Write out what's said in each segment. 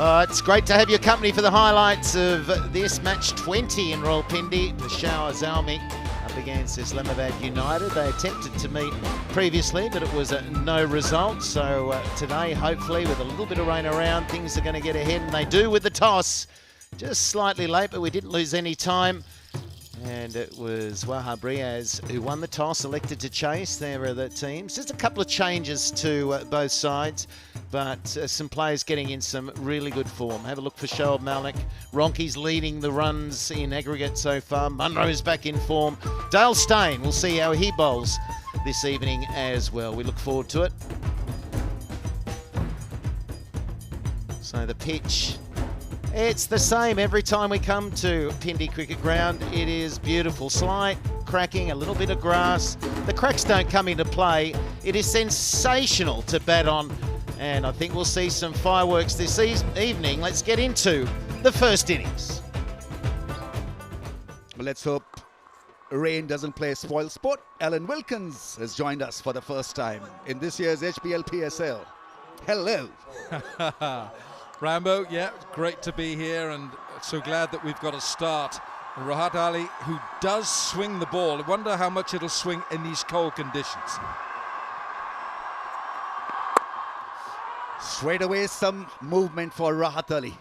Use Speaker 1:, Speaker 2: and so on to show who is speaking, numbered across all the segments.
Speaker 1: It's great to have your company for the highlights of this match 20 in Rawalpindi. Peshawar Zalmi up against Islamabad United. They attempted to meet previously, but it was no result. So today, hopefully, with a little bit of rain around, things are going to get ahead, and they do with the toss. Just slightly late, but we didn't lose any time. And it was Wahab Riaz who won the toss, elected to chase. There are the teams. Just a couple of changes to both sides, but some players getting in some really good form. Have a look for Shoaib Malik. Ronke's leading the runs in aggregate so far. Munro's back in form. Dale Steyn, we'll see how he bowls this evening as well. We look forward to it. So the pitch, it's the same every time we come to Pindi Cricket Ground. It is beautiful. Slight cracking, a little bit of grass. The cracks don't come into play. It is sensational to bat on, and I think we'll see some fireworks this evening. Let's get into the first innings.
Speaker 2: Let's hope rain doesn't play spoil sport. Alan Wilkins has joined us for the first time in this year's HBL PSL. Hello.
Speaker 3: Rambo, yeah, great to be here, and so glad that we've got a start. And Rahat Ali, who does swing the ball. I wonder how much it'll swing in these cold conditions.
Speaker 2: Straight away, some movement for Rahat Ali.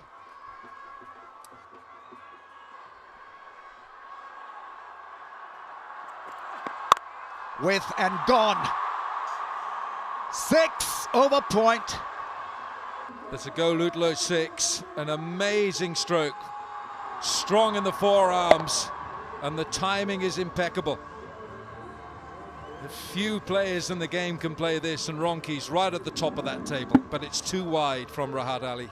Speaker 2: With and gone. 6 over point.
Speaker 3: That's a go Lutlo 6, an amazing stroke. Strong in the forearms, and the timing is impeccable. A few players in the game can play this, and Ronke's right at the top of that table, but it's too wide from Rahat Ali.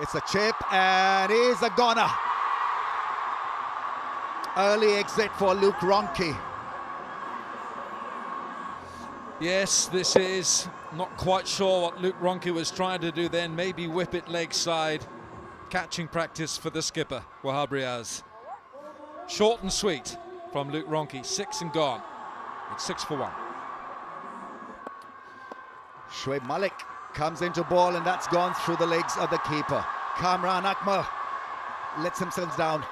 Speaker 2: It's a chip, and he's a goner. Early exit for Luke Ronke.
Speaker 3: Yes, this is not quite sure what Luke Ronke was trying to do then. Maybe whip it leg side. Catching practice for the skipper, Wahab Riaz. Short and sweet from Luke Ronke. 6 and gone. It's 6 for 1.
Speaker 2: Shoaib Malik comes into ball, and that's gone through the legs of the keeper. Kamran Akmal lets himself down.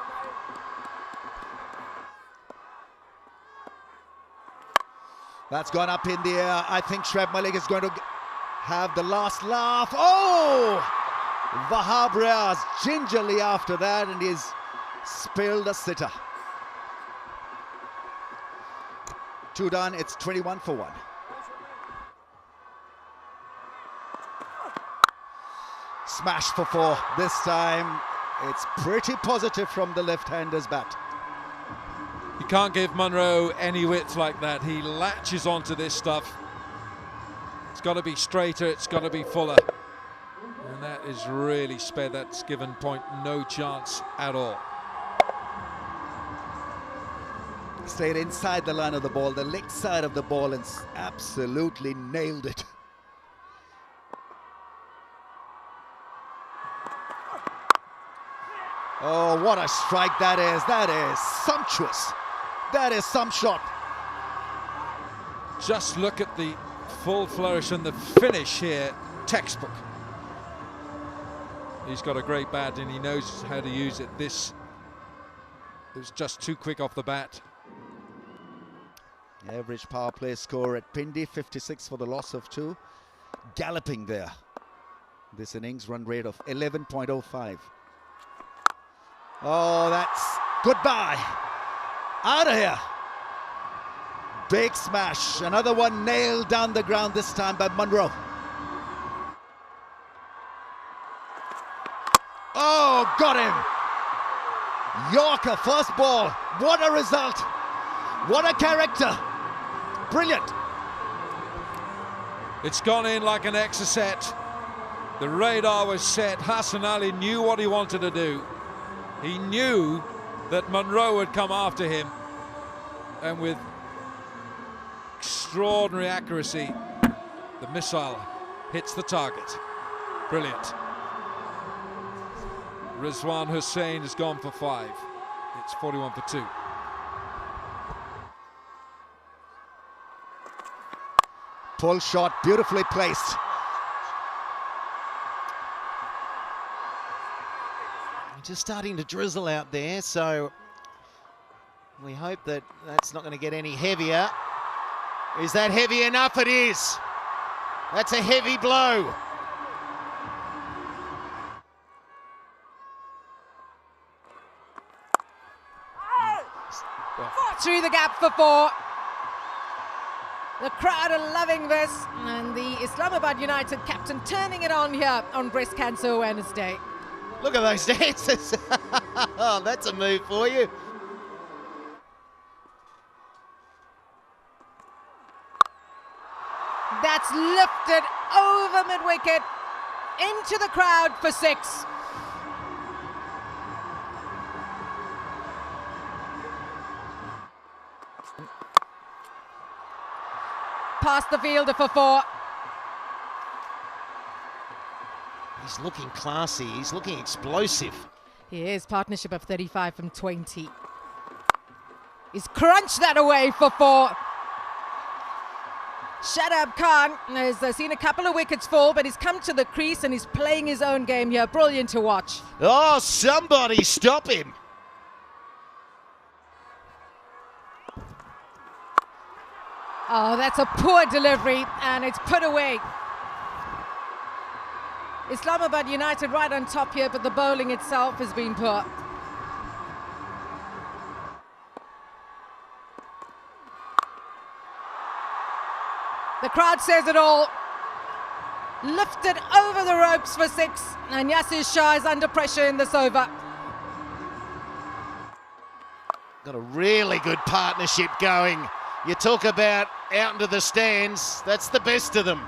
Speaker 2: That's gone up in the air. I think Shoaib Malik is going to have the last laugh. Oh! Wahab Riaz gingerly after that, and he's spilled a sitter. 2 done, it's 21 for 1. Smash for 4. This time, it's pretty positive from the left-hander's bat.
Speaker 3: You can't give Munro any width like that. He latches onto this stuff. It's got to be straighter, it's got to be fuller. And that is really sped. That's given point no chance at all.
Speaker 2: Stayed inside the line of the ball, the leg side of the ball, and absolutely nailed it. Oh, what a strike that is. That is sumptuous. That is some shot.
Speaker 3: Just look at the full flourish and the finish here. Textbook. He's got a great bat and he knows how to use it. This is just too quick off the bat.
Speaker 2: Average power play score at Pindi, 56 for the loss of 2. Galloping there. This innings run rate of 11.05. Oh, that's goodbye. Out of here. Big smash. Another one nailed down the ground, this time by Munro. Oh, got him. Yorker, first ball. What a result. What a character. Brilliant.
Speaker 3: It's gone in like an exocet. The radar was set. Hassan Ali knew what he wanted to do. He knew that Munro would come after him, and with extraordinary accuracy, the missile hits the target. Brilliant. Rizwan Hussain has gone for 5. It's 41 for 2.
Speaker 2: Pull shot, beautifully placed.
Speaker 1: Just starting to drizzle out there, so we hope that that's not going to get any heavier. Is that heavy enough? It is. That's a heavy blow.
Speaker 4: Through the gap for 4. The crowd are loving this, and the Islamabad United captain turning it on here on Breast Cancer Awareness Day.
Speaker 1: Look at those dances. Oh, that's a move for you.
Speaker 4: That's lifted over mid-wicket into the crowd for 6. Past the fielder for 4.
Speaker 1: He's looking classy, he's looking explosive.
Speaker 4: Here's partnership of 35 from 20. He's crunched that away for 4. Shadab Khan has seen a couple of wickets fall, but he's come to the crease and he's playing his own game here. Brilliant to watch.
Speaker 1: Oh, somebody stop him.
Speaker 4: Oh, that's a poor delivery, and it's put away. Islamabad United right on top here, but the bowling itself has been poor. The crowd says it all. Lifted over the ropes for 6, and Yasir Shah is under pressure in this over.
Speaker 1: Got a really good partnership going. You talk about out into the stands, that's the best of them.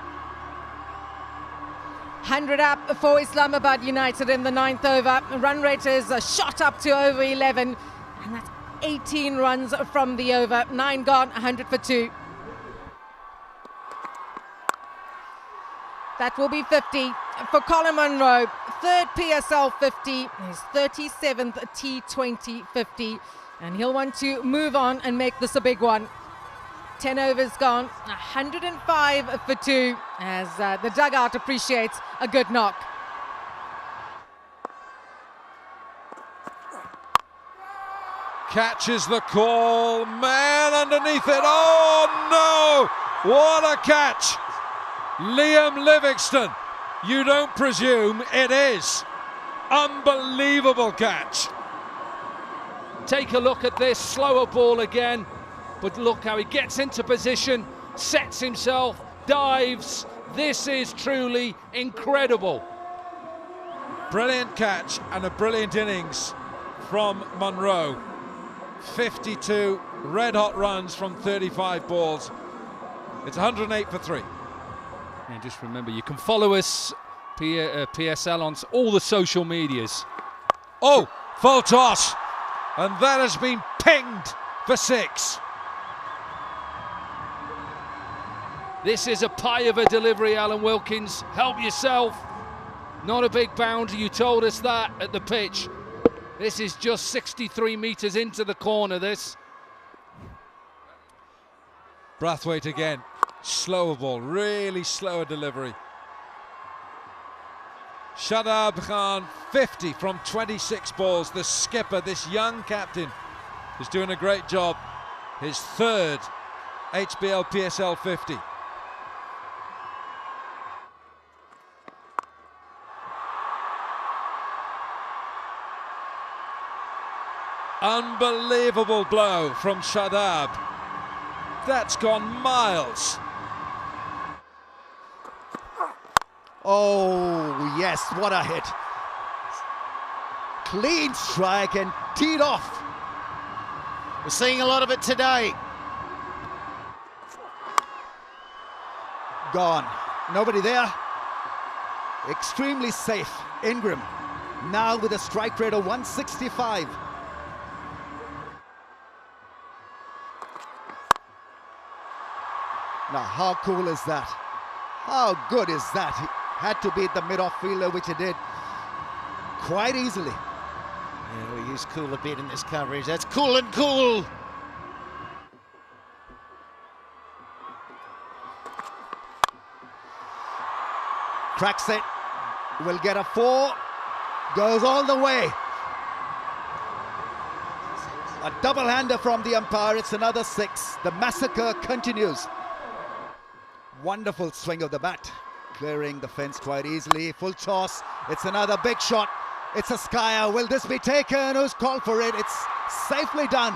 Speaker 4: 100 up for Islamabad United in the 9th over. Run rate is shot up to over 11, and that's 18 runs from the over. 9 gone, 100 for 2. That will be 50 for Colin Munro. 3rd PSL 50, his 37th T20 50, and he'll want to move on and make this a big one. 10 overs gone, 105 for 2, as the dugout appreciates a good knock.
Speaker 3: Catches the call, man underneath it. Oh no, what a catch. Liam Livingston, you don't presume it is. Unbelievable catch.
Speaker 5: Take a look at this, slower ball again. But look how he gets into position, sets himself, dives. This is truly incredible.
Speaker 3: Brilliant catch and a brilliant innings from Munro. 52 red-hot runs from 35 balls. It's 108 for 3.
Speaker 5: And just remember, you can follow us, PSL, on all the social medias.
Speaker 3: Oh, full toss. And that has been pinged for 6.
Speaker 5: This is a pie of a delivery, Alan Wilkins. Help yourself. Not a big boundary, you told us that at the pitch. This is just 63 metres into the corner, this.
Speaker 3: Brathwaite again. Slower ball, really slower delivery. Shadab Khan, 50 from 26 balls. The skipper, this young captain, is doing a great job. His 3rd HBL PSL 50. Unbelievable blow from Shadab. That's gone miles.
Speaker 2: Oh, yes, what a hit. Clean strike and teed off.
Speaker 1: We're seeing a lot of it today.
Speaker 2: Gone. Nobody there. Extremely safe. Ingram now with a strike rate of 165. Now, how cool is that? How good is that? He had to beat the mid-off fielder, which he did quite easily.
Speaker 1: Yeah, we use cool a bit in this coverage. That's cool and cool.
Speaker 2: cracks it, will get a 4, goes all the way. A double-hander from the umpire, it's another 6. The massacre continues. Wonderful swing of the bat, clearing the fence quite easily. Full toss, it's another big shot. It's a skyer. Will this be taken? Who's called for it? It's safely done.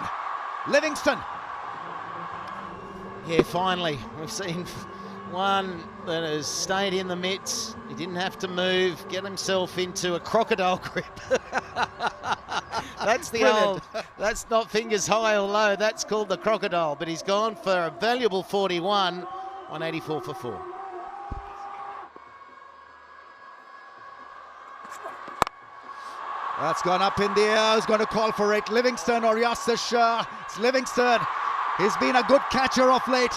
Speaker 2: Livingston.
Speaker 1: Yeah, finally, we've seen one that has stayed in the mitts. He didn't have to move, get himself into a crocodile grip. That's the old, that's not fingers high or low, that's called the crocodile. But he's gone for a valuable 41, 184 for 4.
Speaker 2: That's gone up in the air. Who's going to call for it? Livingston or Yasser Shah? It's Livingston. He's been a good catcher of late.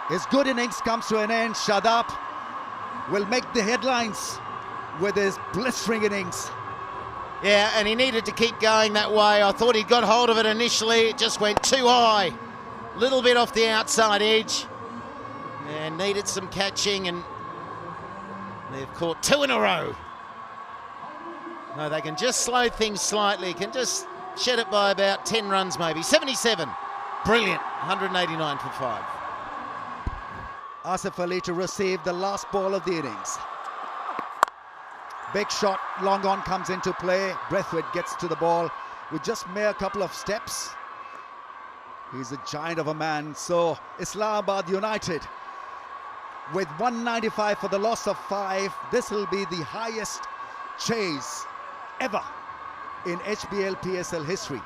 Speaker 2: His good innings comes to an end. Shadab will make the headlines with his blistering innings.
Speaker 1: Yeah, and he needed to keep going that way. I thought he got hold of it initially. It just went too high. A little bit off the outside edge. And needed some catching, and they've caught 2 in a row. No, they can just slow things slightly. Can just shed it by about 10 runs maybe. 77. Brilliant. 189 for 5.
Speaker 2: Asif Ali to receive the last ball of the innings. Big shot, long on comes into play. Braithwaite gets to the ball with just mere couple of steps. He's a giant of a man. So Islamabad United with 195 for the loss of 5. This will be the highest chase ever in HBL PSL history.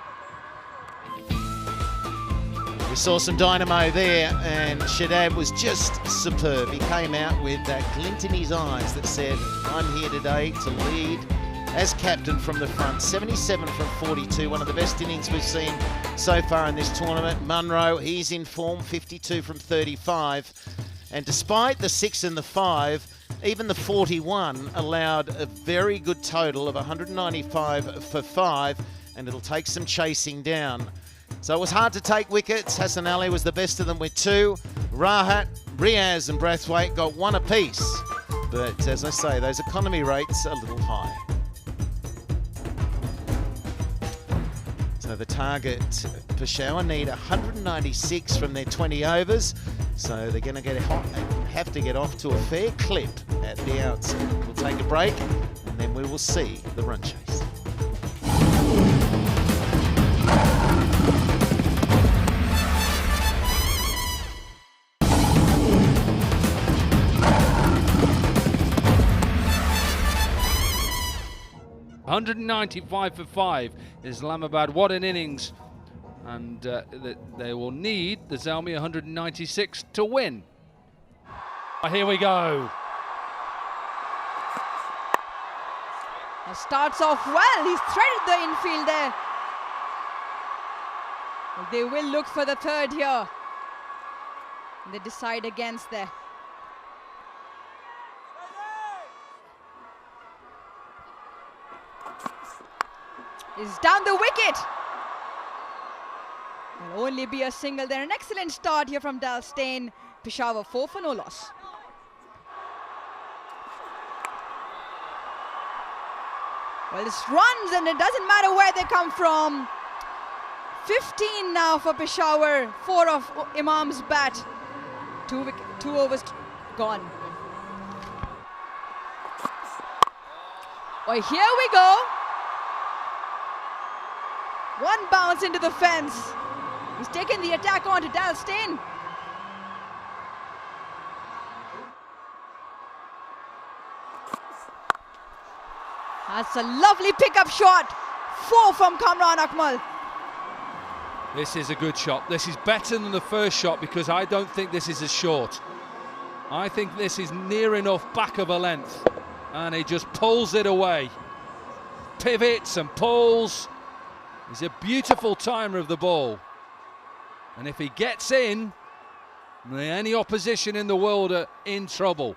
Speaker 1: We saw some dynamo there, and Shadab was just superb. He came out with that glint in his eyes that said, I'm here today to lead as captain from the front. 77 from 42, one of the best innings we've seen so far in this tournament. Munro, he's in form, 52 from 35. And despite the 6 and the 5, even the 41 allowed a very good total of 195 for 5, and it'll take some chasing down. So it was hard to take wickets. Hassan Ali was the best of them with 2. Rahat, Riaz and Braithwaite got 1 apiece. But as I say, those economy rates are a little high. So the target, Peshawar need 196 from their 20 overs. So they're going to have to get off to a fair clip at the outset. We'll take a break and then we will see the run chase.
Speaker 5: $195 for 5. Islamabad, what an innings. And they will need the Zalmi 196 to win. Here we go.
Speaker 6: Starts off well. He's threaded the infield there. They will look for the 3rd here. They decide against there. Is down the wicket. Will only be a single there. An excellent start here from Dal Steyn. Peshawar 4 for no loss. Well, this runs, and it doesn't matter where they come from. 15 now for Peshawar. 4 of Imam's bat. 2 overs gone. Well, here we go. 1 bounce into the fence. He's taken the attack on to Dal Steyn. That's a lovely pickup shot. 4 from Kamran Akmal.
Speaker 5: This is a good shot. This is better than the first shot because I don't think this is as short. I think this is near enough back of a length. And he just pulls it away. Pivots and pulls. He's a beautiful timer of the ball. And if he gets in, any opposition in the world are in trouble.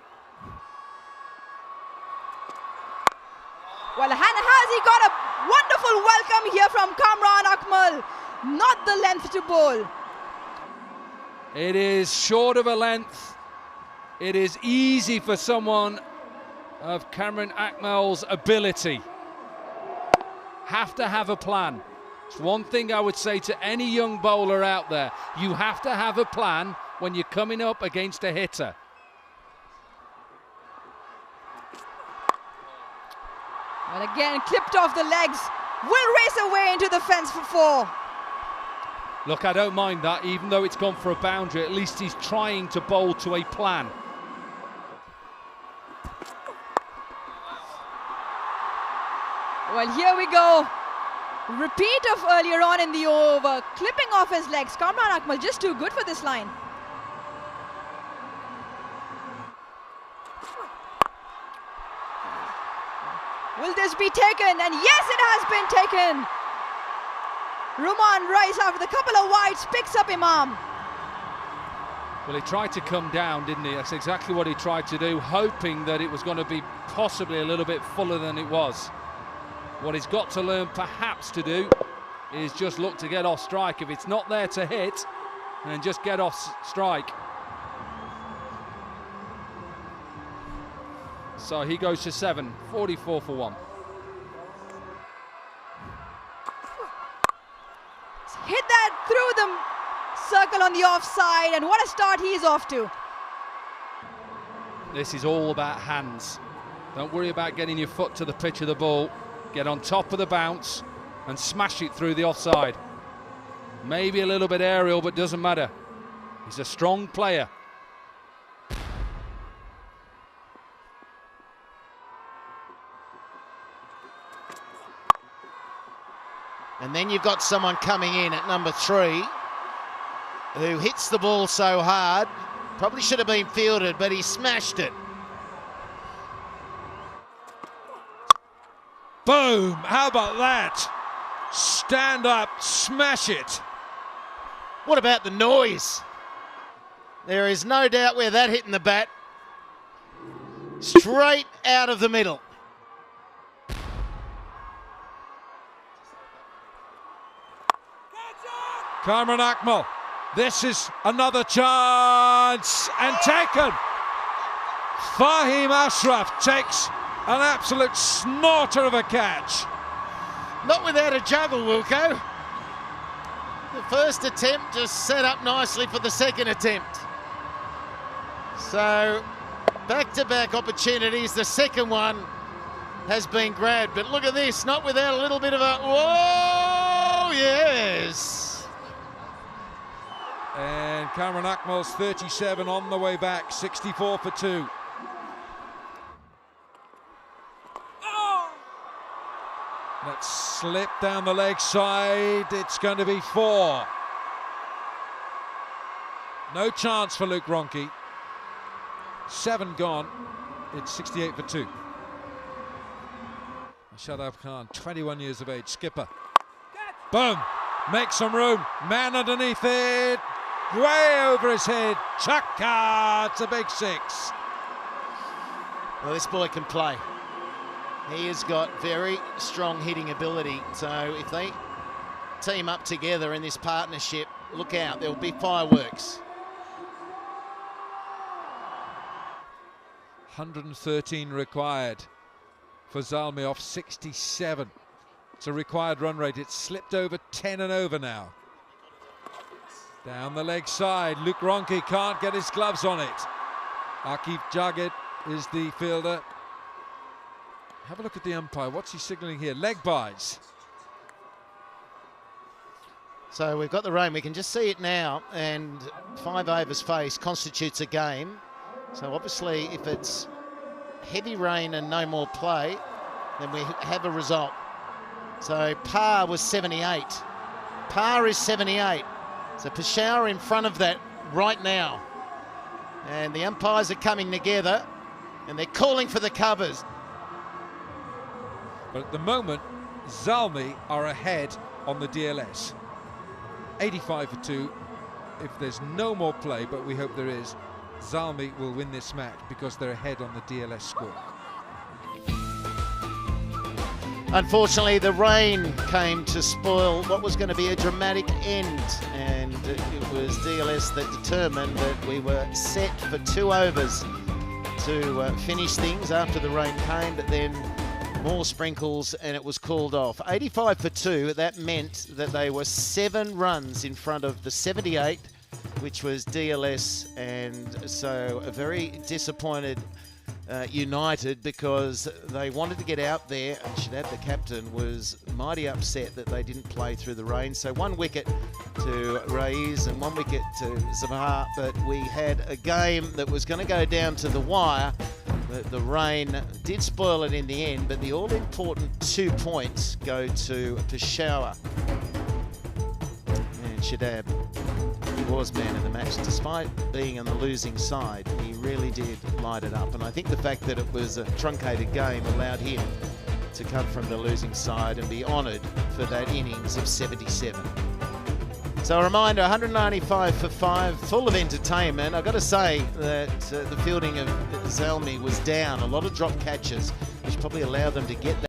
Speaker 6: Well, has he got a wonderful welcome here from Kamran Akmal. Not the length to bowl.
Speaker 5: It is short of a length. It is easy for someone of Kamran Akmal's ability. Have to have a plan. It's one thing I would say to any young bowler out there. You have to have a plan when you're coming up against a hitter.
Speaker 6: Well, again, clipped off the legs. Will race away into the fence for 4.
Speaker 5: Look, I don't mind that, even though it's gone for a boundary. At least he's trying to bowl to a plan.
Speaker 6: Well, here we go. Repeat of earlier on in the over. Clipping off his legs. Kamran Akmal just too good for this line. Will this be taken? And yes, it has been taken. Ruman Rice, after the couple of wides, picks up Imam.
Speaker 5: Well, he tried to come down, didn't he? That's exactly what he tried to do, hoping that it was going to be possibly a little bit fuller than it was. What he's got to learn perhaps to do is just look to get off strike. If it's not there to hit, then just get off strike. So he goes to 7, 44 for 1.
Speaker 6: Hit that through the circle on the offside, and what a start he's off to.
Speaker 5: This is all about hands. Don't worry about getting your foot to the pitch of the ball. Get on top of the bounce and smash it through the offside. Maybe a little bit aerial, but doesn't matter. He's a strong player.
Speaker 1: And then you've got someone coming in at number 3 who hits the ball so hard. Probably should have been fielded, but he smashed it.
Speaker 3: Boom! How about that? Stand up, smash it.
Speaker 1: What about the noise? There is no doubt where that hit in the bat. Straight out of the middle.
Speaker 3: Kamran Akmal, this is another chance, and taken. Fahim Ashraf takes an absolute snorter of a catch.
Speaker 1: Not without a juggle, Wilco. The first attempt just set up nicely for the second attempt. So, back-to-back opportunities. The second one has been grabbed, but look at this, not without a little bit of a, whoa, yes.
Speaker 3: And Kamran Akmal's 37 on the way back, 64 for 2. Let's slip down the leg side. It's going to be 4. No chance for Luke Ronke. 7 gone. It's 68 for 2. Shadab Khan, 21 years of age, skipper. Boom! Make some room. Man underneath it. Way over his head. Chaka! It's a big 6.
Speaker 1: Well, this boy can play. He has got very strong hitting ability. So if they team up together in this partnership, look out, there'll be fireworks.
Speaker 3: 113 required for Zalmi off 67. It's a required run rate. It's slipped over 10 and over now. Down the leg side, Luke Ronke can't get his gloves on it. Akif Jagged is the fielder. Have a look at the umpire. What's he signalling here? Leg buys.
Speaker 1: So we've got the rain. We can just see it now. And 5 overs face constitutes a game. So obviously if it's heavy rain and no more play, then we have a result. So par was 78. Par is 78. So Peshawar in front of that right now. And the umpires are coming together and they're calling for the covers.
Speaker 3: But at the moment, Zalmi are ahead on the DLS. 85 for 2. If there's no more play, but we hope there is, Zalmi will win this match because they're ahead on the DLS score.
Speaker 1: Unfortunately, the rain came to spoil what was going to be a dramatic end, and it was DLS that determined that we were set for 2 overs to finish things after the rain came, but then more sprinkles and it was called off. 85 for 2, that meant that they were 7 runs in front of the 78, which was DLS, and so a very disappointed United, because they wanted to get out there, and Shadab, the captain, was mighty upset that they didn't play through the rain. So 1 wicket to Raiz and 1 wicket to Zabha, but we had a game that was going to go down to the wire. The rain did spoil it in the end, but the all-important 2 points go to Peshawar. And Shadab, he was man of the match. Despite being on the losing side, he really did light it up. And I think the fact that it was a truncated game allowed him to come from the losing side and be honoured for that innings of 77. So a reminder, 195 for 5, full of entertainment. I've got to say that the fielding of Zalmi was down. A lot of drop catches, which probably allowed them to get that.